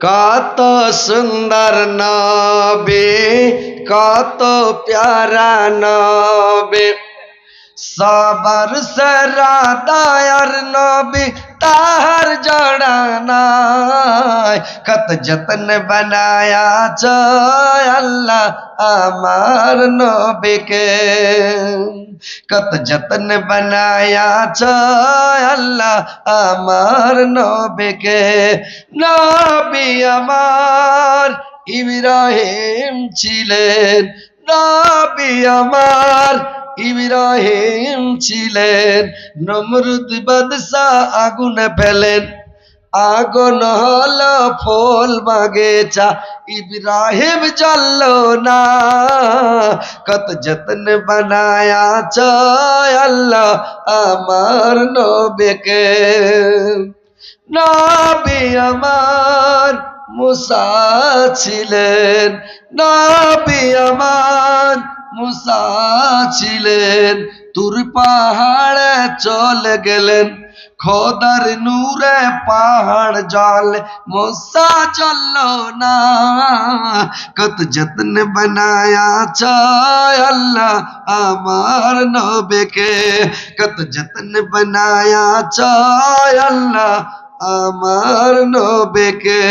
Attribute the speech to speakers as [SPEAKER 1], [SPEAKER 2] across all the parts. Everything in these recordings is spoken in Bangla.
[SPEAKER 1] কত সুন্দর নবী, কত প্যারা নবী, সবার সেরা দয়ার নবী, তাহার জড়া নাই। কত যতন বানায়া চায় আল্লাহ আমার নবীকে, কত যতন বানায়া চায় আল্লাহ আমার নবীকে। নবী আমার ইব্রাহিম ছিলেন, নবী আমার ইব্রাহিম ছিলেন, নমরুদ বাদশাহ আগুনে ফেলেন, আগুন হলো ফুল বাগিচা, ইব্রাহিম জ্বলল না। কত যত্ন বানায়া চায় আল্লাহ আমার নবীকে। নবী আমার মুসা ছিলেন, নবী আমার মুসা ছিলেন, তুর পাহাড়ে চলে গেলেন, খোদার নূরে পাহাড় জলে, মুসা জ্বলল না। কত যত্ন বানায়া চায় আল্লাহ আমার নবীকে, কত যত্ন বানায়া চায় আল্লাহ আমার নবীকে।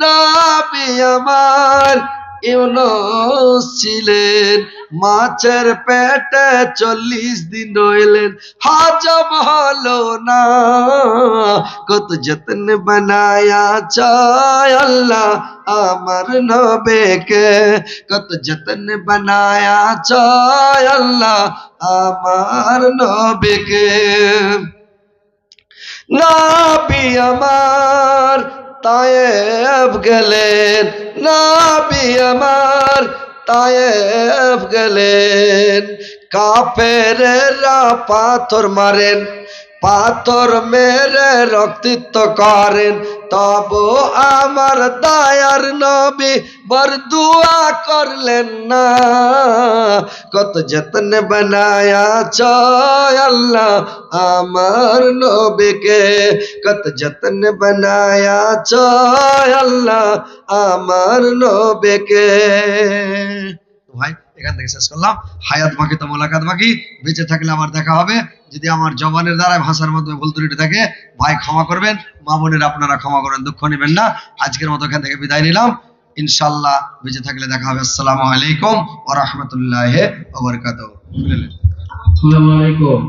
[SPEAKER 1] নবী আমার ইউনুস ছিলেন, মাছের পেটে 40 দিন রইলেন, হজম হলো না। কত যত্ন বানায়া চায় আল্লাহ আমার নবীকে, কত যত্ন বানায়া চায় আল্লাহ আমার নবীকে। নবী আমার তায়েব গেলেন, নবী আমার তায়েব গেলেন, কাফেরেরা পাথর মারেন, পাথর মেরে রক্তিত করেন, তবু আমার দয়ার নবী বরদুয়া করলেন না। কত যত্ন বানায়া চায় আল্লাহ আমার নবীকে, কত যত্ন বানায়া চায় আল্লাহ আমার নবীকে। ভাই এখান থেকে শেষ করলাম, হায়াত বাকি তো মোলাকাত বাকি, বেঁচে থাকলে আমার দেখা হবে। যদি আমার জবানের দ্বারা ভাষার মাধ্যমে ভুল ত্রুটি থাকে ভাই ক্ষমা করবেন, মা বোনের আপনারা ক্ষমা করেন, দুঃখ নেবেন না। আজকের মতো এখান থেকে বিদায় নিলাম, ইনশাআল্লাহ বেঁচে থাকলে দেখা হবে। আসসালামু আলাইকুম ওয়া রাহমাতুল্লাহি ওয়া বারাকাতুহু। আসসালামু আলাইকুম।